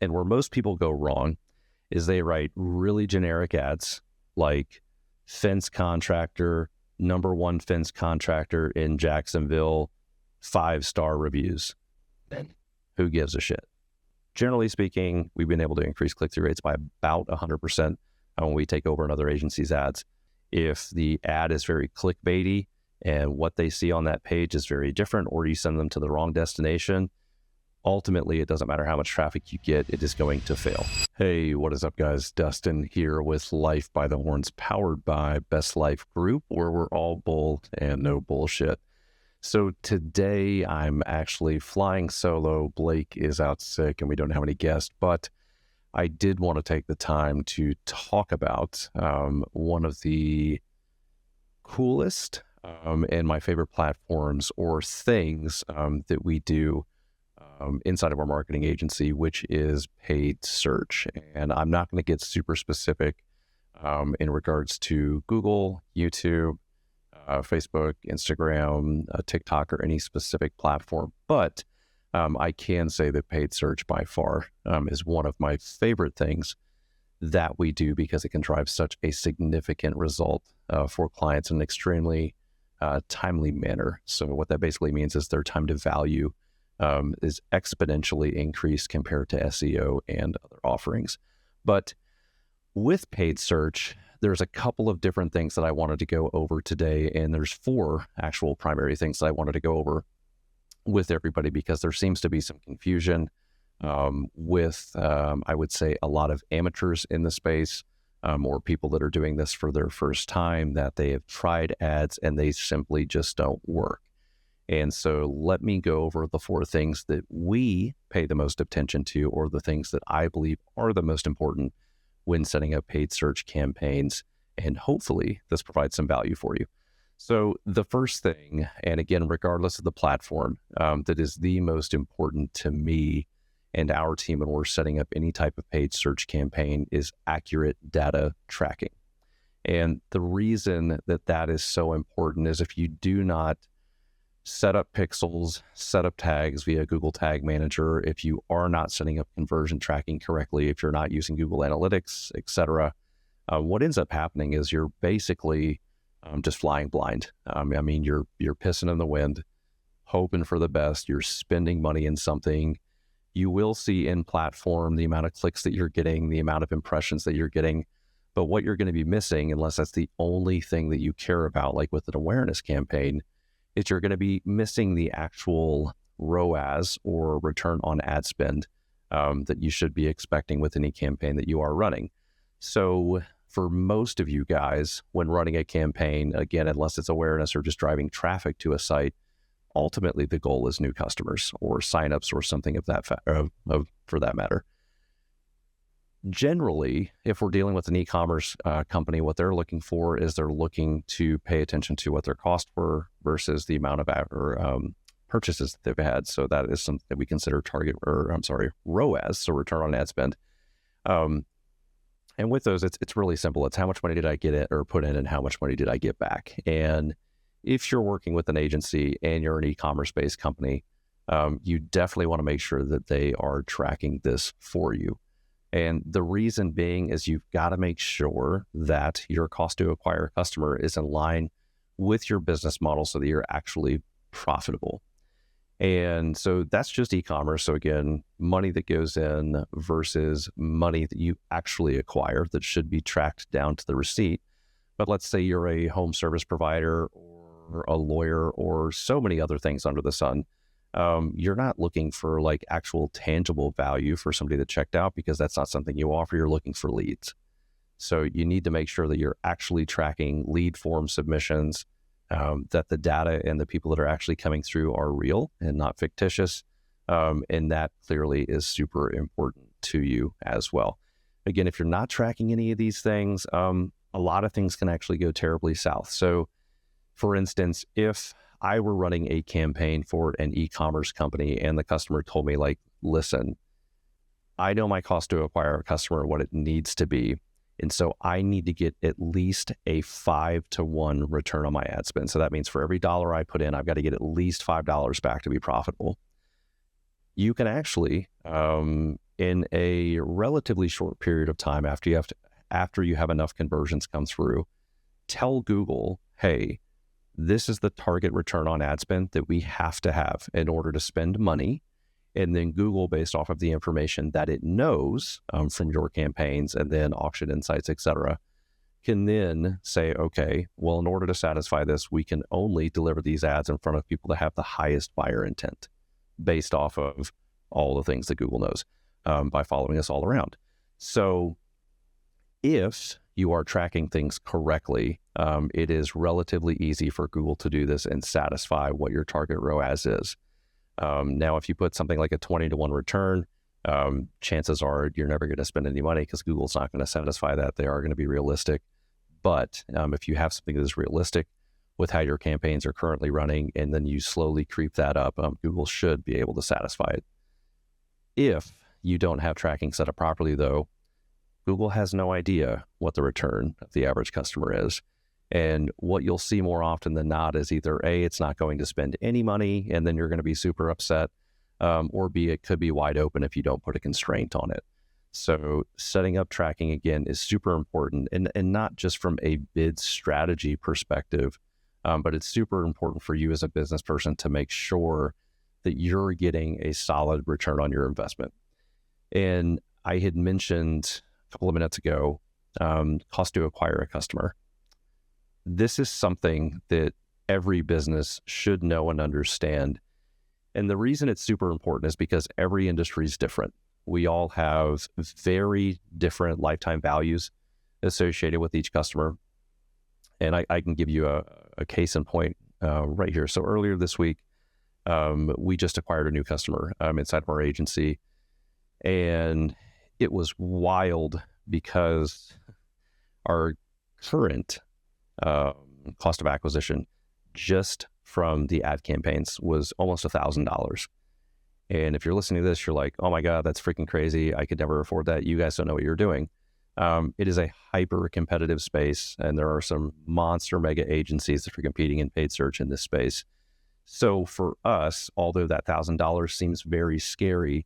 And where most people go wrong is they write really generic ads like fence contractor, number one fence contractor in Jacksonville, 5-star reviews. Then who gives a shit? Generally speaking, we've been able to increase click-through rates by about 100% when we take over another agency's ads. If the ad is very clickbaity and what they see on that page is very different, or you send them to the wrong destination, ultimately, it doesn't matter how much traffic you get, it is going to fail. Hey, what is up, guys? Dustin here with Life by the Horns, powered by BestLyfe Group, where we're all bull and no bullshit. So today, I'm actually flying solo. Blake is out sick and we don't have any guests, but I did want to take the time to talk about one of the coolest and my favorite platforms or things that we do inside of our marketing agency, which is paid search. And I'm not going to get super specific in regards to Google, YouTube, Facebook, Instagram, TikTok, or any specific platform. But I can say that paid search by far is one of my favorite things that we do because it can drive such a significant result for clients in an extremely timely manner. So what that basically means is their time to value is exponentially increased compared to SEO and other offerings. But with paid search, there's a couple of different things that I wanted to go over today, and there's 4 actual primary things that I wanted to go over with everybody because there seems to be some confusion with, I would say, a lot of amateurs in the space or people that are doing this for their first time, that they have tried ads and they simply just don't work. And so let me go over the 4 things that we pay the most attention to, or the things that I believe are the most important when setting up paid search campaigns. And hopefully this provides some value for you. So the first thing, and again, regardless of the platform, that is the most important to me and our team when we're setting up any type of paid search campaign, is accurate data tracking. And the reason that that is so important is if you do not set up pixels, set up tags via Google Tag Manager, if you are not setting up conversion tracking correctly, if you're not using Google Analytics, etc., what ends up happening is you're basically just flying blind. I mean, you're pissing in the wind, hoping for the best. You're spending money in something. You will see in platform the amount of clicks that you're getting, the amount of impressions that you're getting, but what you're going to be missing, unless that's the only thing that you care about, like with an awareness campaign, is you're going to be missing the actual ROAS, or return on ad spend, that you should be expecting with any campaign that you are running. So for most of you guys, when running a campaign, again, unless it's awareness or just driving traffic to a site, ultimately the goal is new customers or signups or something of that for that matter. Generally, if we're dealing with an e-commerce company, what they're looking for is they're looking to pay attention to what their costs were versus the amount of purchases that they've had. So that is something that we consider ROAS, so return on ad spend. And with those, it's really simple. It's how much money did I get or put in, and how much money did I get back? And if you're working with an agency and you're an e-commerce based company, you definitely want to make sure that they are tracking this for you. And the reason being is you've got to make sure that your cost to acquire a customer is in line with your business model so that you're actually profitable. And so that's just e-commerce. So again, money that goes in versus money that you actually acquire that should be tracked down to the receipt. But let's say you're a home service provider or a lawyer or so many other things under the sun. You're not looking for like actual tangible value for somebody that checked out, because that's not something you offer. You're looking for leads. So you need to make sure that you're actually tracking lead form submissions, that the data and the people that are actually coming through are real and not fictitious. And that clearly is super important to you as well. Again, if you're not tracking any of these things, a lot of things can actually go terribly south. So for instance, if I were running a campaign for an e-commerce company and the customer told me, like, listen, I know my cost to acquire a customer, what it needs to be. And so I need to get at least a 5-to-1 return on my ad spend. So that means for every $1 I put in, I've got to get at least $5 back to be profitable. you can actually, in a relatively short period of time after you have enough conversions come through, tell Google, hey, this is the target return on ad spend that we have to have in order to spend money. And then Google, based off of the information that it knows from your campaigns and then auction insights, et cetera, can then say, okay, well, in order to satisfy this, we can only deliver these ads in front of people that have the highest buyer intent based off of all the things that Google knows by following us all around. So if you are tracking things correctly, it is relatively easy for Google to do this and satisfy what your target ROAS is. Now, if you put something like a 20-to-1 return, chances are you're never going to spend any money because Google's not going to satisfy that. They are going to be realistic. But if you have something that is realistic with how your campaigns are currently running, and then you slowly creep that up, Google should be able to satisfy it. If you don't have tracking set up properly, though, Google has no idea what the return of the average customer is. And what you'll see more often than not is either A, it's not going to spend any money, and then you're going to be super upset, or B, it could be wide open if you don't put a constraint on it. So setting up tracking, again, is super important, and not just from a bid strategy perspective, but it's super important for you as a business person to make sure that you're getting a solid return on your investment. And I had mentioned a couple of minutes ago, cost to acquire a customer. This is something that every business should know and understand. And the reason it's super important is because every industry is different. We all have very different lifetime values associated with each customer. And I can give you a case in point right here. So earlier this week, we just acquired a new customer inside of our agency. And it was wild because our current cost of acquisition just from the ad campaigns was almost $1,000. And if you're listening to this, you're like, oh my God, that's freaking crazy. I could never afford that. You guys don't know what you're doing. It is a hyper competitive space, and there are some monster mega agencies that are competing in paid search in this space. So for us, although that $1,000 seems very scary,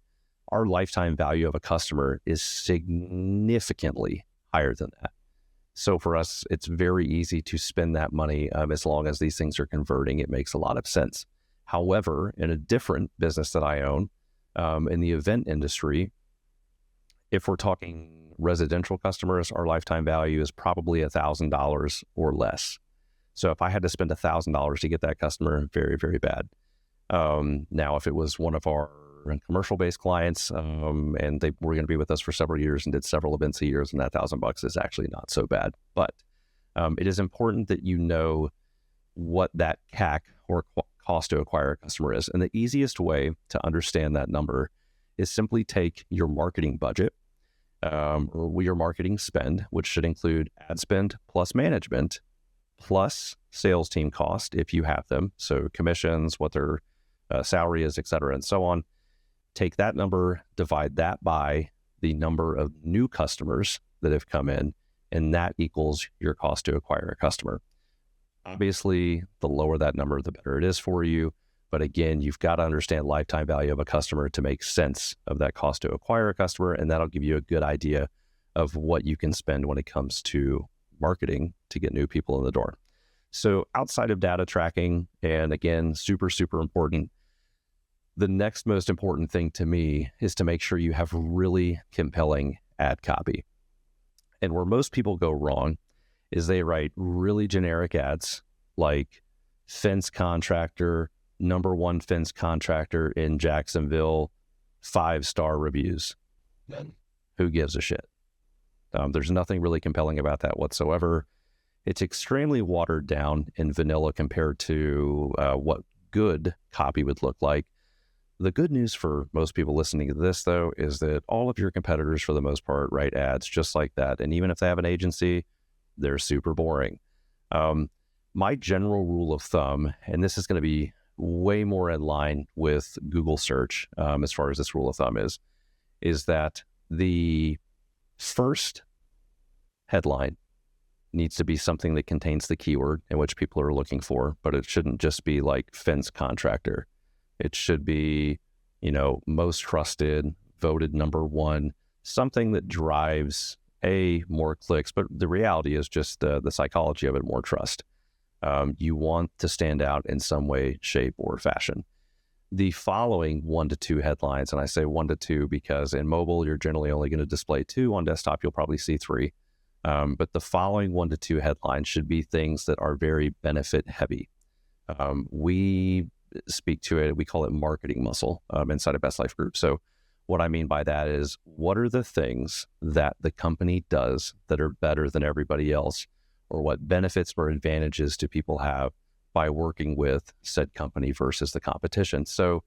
our lifetime value of a customer is significantly higher than that. So for us, it's very easy to spend that money as long as these things are converting. It makes a lot of sense. However, in a different business that I own, in the event industry, if we're talking residential customers, our lifetime value is probably $1,000 or less. So if I had to spend $1,000 to get that customer, very, very bad. Now, if it was one of our commercial-based clients, and they were going to be with us for several years and did several events a year, and that $1,000 is actually not so bad. But it is important that you know what that CAC or cost to acquire a customer is. And the easiest way to understand that number is simply take your marketing budget, or your marketing spend, which should include ad spend plus management, plus sales team cost if you have them. So commissions, what their salary is, et cetera, and so on. Take that number, divide that by the number of new customers that have come in, and that equals your cost to acquire a customer. Obviously, the lower that number, the better it is for you. But again, you've got to understand lifetime value of a customer to make sense of that cost to acquire a customer, and that'll give you a good idea of what you can spend when it comes to marketing to get new people in the door. So outside of data tracking, and again, super, super important, the next most important thing to me is to make sure you have really compelling ad copy. And where most people go wrong is they write really generic ads like fence contractor, #1 fence contractor in Jacksonville, 5-star reviews. Who gives a shit? There's nothing really compelling about that whatsoever. It's extremely watered down and vanilla compared to what good copy would look like. The good news for most people listening to this, though, is that all of your competitors, for the most part, write ads just like that. And even if they have an agency, they're super boring. My general rule of thumb, and this is going to be way more in line with Google search as far as this rule of thumb is that the first headline needs to be something that contains the keyword in which people are looking for, but it shouldn't just be like fence contractor. It should be most trusted, voted number one, something that drives more clicks, but the reality is just the psychology of it, more trust. You want to stand out in some way, shape, or fashion. The following 1 to 2 headlines, and I say 1 to 2 because in mobile, you're generally only going to display 2. On desktop, you'll probably see 3. But the following 1 to 2 headlines should be things that are very benefit heavy. We speak to it, we call it marketing muscle inside of BestLyfe Group. So what I mean by that is, what are the things that the company does that are better than everybody else, or what benefits or advantages do people have by working with said company versus the competition? So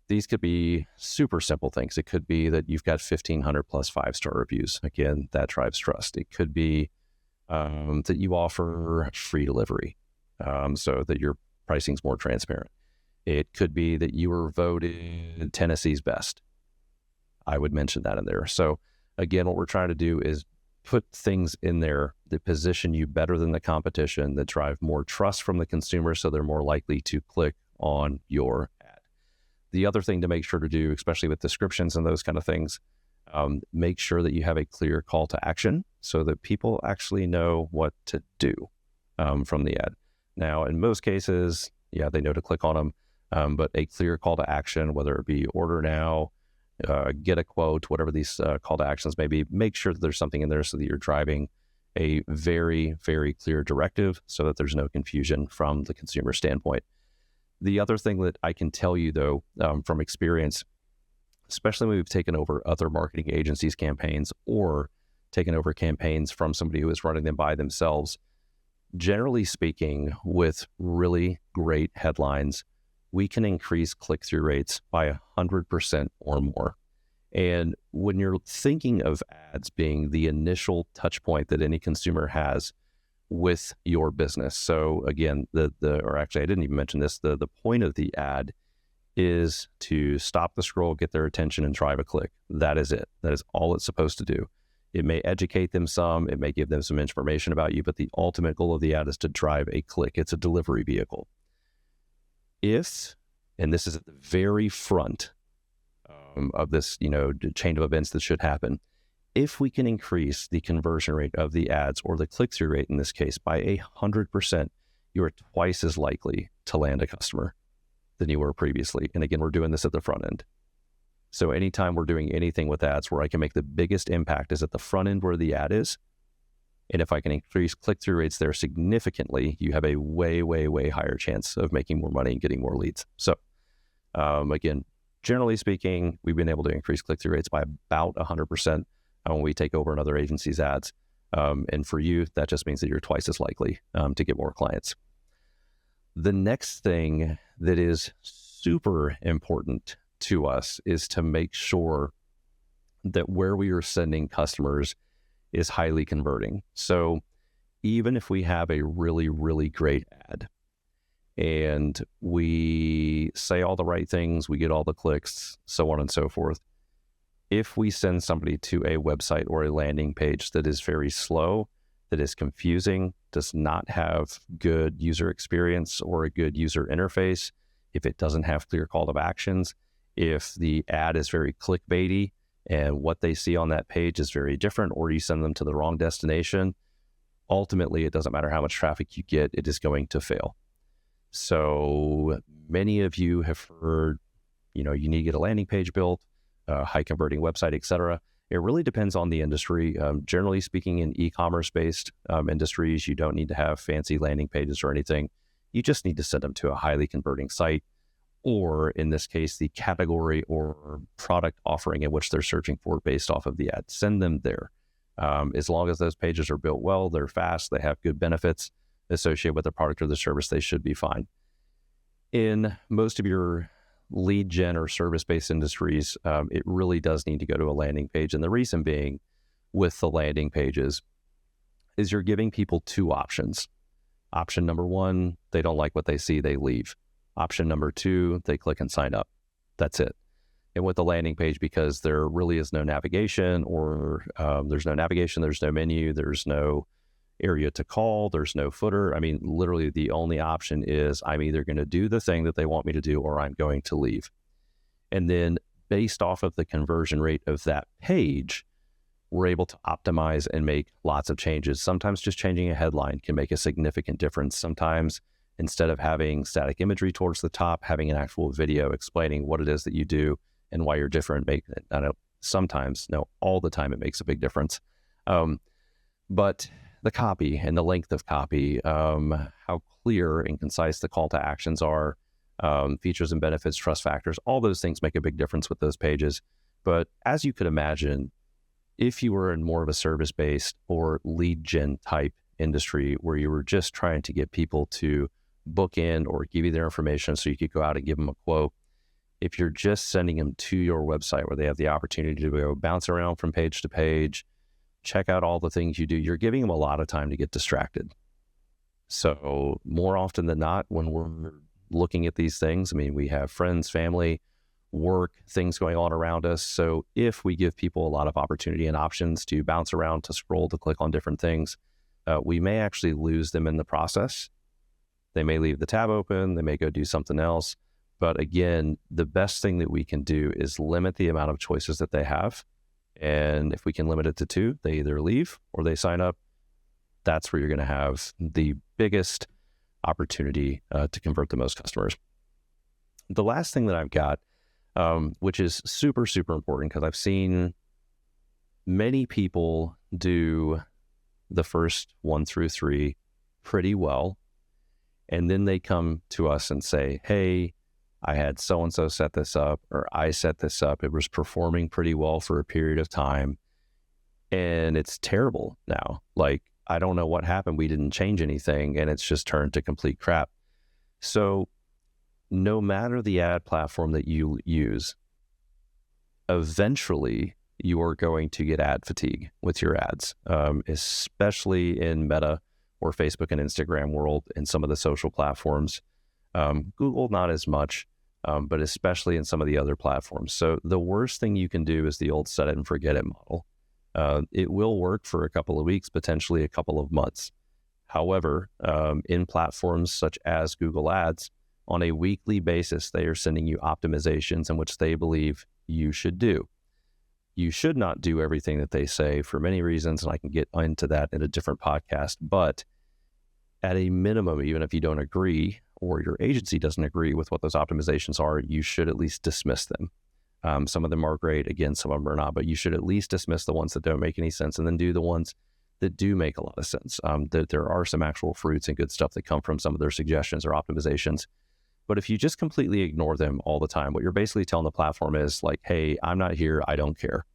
these could be super simple things. It could be that you've got 1,500 plus 5-star reviews. Again, that drives trust. It could be that you offer free delivery so that your pricing's more transparent. It could be that you were voted Tennessee's best. I would mention that in there. So again, what we're trying to do is put things in there that position you better than the competition, that drive more trust from the consumer so they're more likely to click on your ad. The other thing to make sure to do, especially with descriptions and those kind of things, make sure that you have a clear call to action so that people actually know what to do from the ad. Now, in most cases, they know to click on them, but a clear call to action, whether it be order now, get a quote, whatever these call to actions may be, make sure that there's something in there so that you're driving a very, very clear directive so that there's no confusion from the consumer standpoint. The other thing that I can tell you, though, from experience, especially when we've taken over other marketing agencies' campaigns or taken over campaigns from somebody who is running them by themselves, generally speaking, with really great headlines, we can increase click-through rates by 100% or more. And when you're thinking of ads being the initial touch point that any consumer has with your business. So again, or actually I didn't even mention this, the point of the ad is to stop the scroll, get their attention, and drive a click. That is it. That is all it's supposed to do. It may educate them some, it may give them some information about you, but the ultimate goal of the ad is to drive a click. It's a delivery vehicle. If, and this is at the very front of this, chain of events that should happen, if we can increase the conversion rate of the ads, or the click-through rate in this case, by 100%, you are twice as likely to land a customer than you were previously. And again, we're doing this at the front end. So anytime we're doing anything with ads where I can make the biggest impact is at the front end where the ad is. And if I can increase click-through rates there significantly, you have a way, way, way higher chance of making more money and getting more leads. So again, generally speaking, we've been able to increase click-through rates by about 100% when we take over another agency's ads. And for you, that just means that you're twice as likely to get more clients. The next thing that is super important to us is to make sure that where we are sending customers is highly converting. So even if we have a really, really great ad and we say all the right things, we get all the clicks, so on and so forth, if we send somebody to a website or a landing page that is very slow, that is confusing, does not have good user experience or a good user interface, if it doesn't have clear call to actions, if the ad is very clickbaity and what they see on that page is very different, or you send them to the wrong destination, ultimately, it doesn't matter how much traffic you get, it is going to fail. So many of you have heard, you need to get a landing page built, high converting website, etc. It really depends on the industry. Generally speaking, in e-commerce based industries, you don't need to have fancy landing pages or anything. You just need to send them to a highly converting site, or in this case, the category or product offering in which they're searching for based off of the ad. Send them there. As long as those pages are built well, they're fast, they have good benefits associated with the product or the service, they should be fine. In most of your lead gen or service-based industries, it really does need to go to a landing page. And the reason being with the landing pages is you're giving people 2 options. Option number 1, they don't like what they see, they leave. Option number 2, they click and sign up. That's it. And with the landing page, because there really is no navigation, or there's no navigation, there's no menu, there's no area to call, there's no footer. I mean, literally the only option is I'm either going to do the thing that they want me to do, or I'm going to leave. And then based off of the conversion rate of that page, we're able to optimize and make lots of changes. Sometimes just changing a headline can make a significant difference. Sometimes instead of having static imagery towards the top, having an actual video explaining what it is that you do and why you're different. I know sometimes, no, all the time it makes a big difference. But the copy and the length of copy, how clear and concise the call to actions are, features and benefits, trust factors, all those things make a big difference with those pages. But as you could imagine, if you were in more of a service-based or lead gen type industry where you were just trying to get people to book in or give you their information so you could go out and give them a quote, if you're just sending them to your website where they have the opportunity to go bounce around from page to page, check out all the things you do, you're giving them a lot of time to get distracted. So more often than not, when we're looking at these things, I mean, we have friends, family, work, things going on around us. So if we give people a lot of opportunity and options to bounce around, to scroll, to click on different things, we may actually lose them in the process. They may leave the tab open, they may go do something else. But again, the best thing that we can do is limit the amount of choices that they have. And if we can limit it to 2, they either leave or they sign up. That's where you're going to have the biggest opportunity to convert the most customers. The last thing that I've got, which is super, super important, because I've seen many people do the first 1 through 3 pretty well. And then they come to us and say, hey, I had so-and-so set this up, or I set this up. It was performing pretty well for a period of time, and it's terrible now. Like, I don't know what happened. We didn't change anything, and it's just turned to complete crap. So no matter the ad platform that you use, eventually you are going to get ad fatigue with your ads, especially in Meta or Facebook and Instagram world and some of the social platforms. Google, not as much, but especially in some of the other platforms. So the worst thing you can do is the old set it and forget it model. It will work for a couple of weeks, potentially a couple of months. However, in platforms such as Google Ads, on a weekly basis, they are sending you optimizations in which they believe you should do. You should not do everything that they say for many reasons, and I can get into that in a different podcast. But at a minimum, even if you don't agree or your agency doesn't agree with what those optimizations are, you should at least dismiss them. Some of them are great. Again, some of them are not, but you should at least dismiss the ones that don't make any sense and then do the ones that do make a lot of sense. That there are some actual fruits and good stuff that come from some of their suggestions or optimizations. But if you just completely ignore them all the time, what you're basically telling the platform is like, hey, I'm not here, I don't care.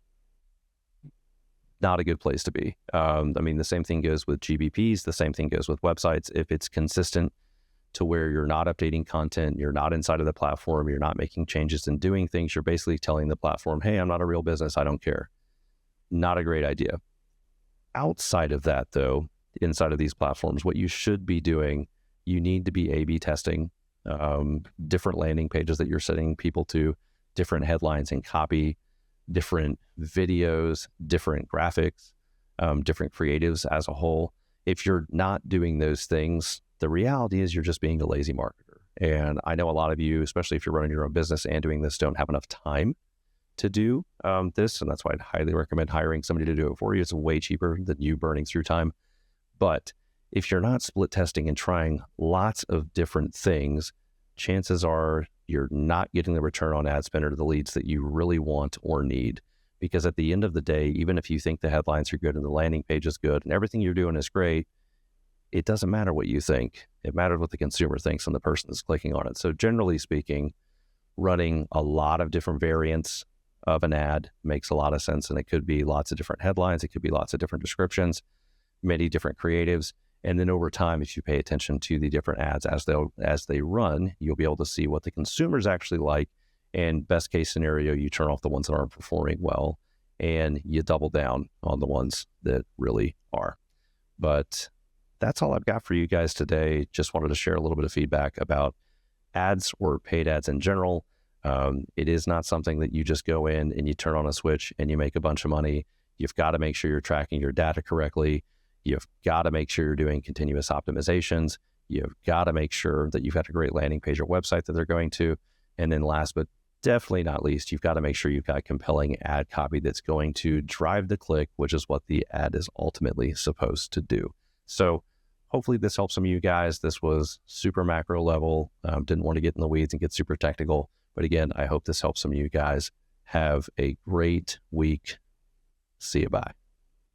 Not a good place to be. I mean, the same thing goes with GBPs, the same thing goes with websites. If it's consistent to where you're not updating content, you're not inside of the platform, you're not making changes and doing things, you're basically telling the platform, hey, I'm not a real business, I don't care. Not a great idea. Outside of that, though, inside of these platforms, what you should be doing, you need to be A/B testing different landing pages that you're sending people to, different headlines and copy, different videos, different graphics, different creatives as a whole. If you're not doing those things, the reality is you're just being a lazy marketer. And I know a lot of you, especially if you're running your own business and doing this, don't have enough time to do this. And that's why I'd highly recommend hiring somebody to do it for you. It's way cheaper than you burning through time. But if you're not split testing and trying lots of different things, chances are you're not getting the return on ad spend or the leads that you really want or need. Because at the end of the day, even if you think the headlines are good and the landing page is good and everything you're doing is great, it doesn't matter what you think. It matters what the consumer thinks and the person that's clicking on it. So generally speaking, running a lot of different variants of an ad makes a lot of sense. And it could be lots of different headlines. It could be lots of different descriptions, many different creatives. And then over time, if you pay attention to the different ads as they run, you'll be able to see what the consumers actually like. And best case scenario, you turn off the ones that aren't performing well and you double down on the ones that really are. But that's all I've got for you guys today. Just wanted to share a little bit of feedback about ads or paid ads in general. It is not something that you just go in and you turn on a switch and you make a bunch of money. You've got to make sure you're tracking your data correctly. You've got to make sure you're doing continuous optimizations. You've got to make sure that you've got a great landing page or website that they're going to. And then last but definitely not least, you've got to make sure you've got compelling ad copy that's going to drive the click, which is what the ad is ultimately supposed to do. So hopefully this helps some of you guys. This was super macro level. Didn't want to get in the weeds and get super technical. But again, I hope this helps some of you guys. Have a great week. See you. Bye.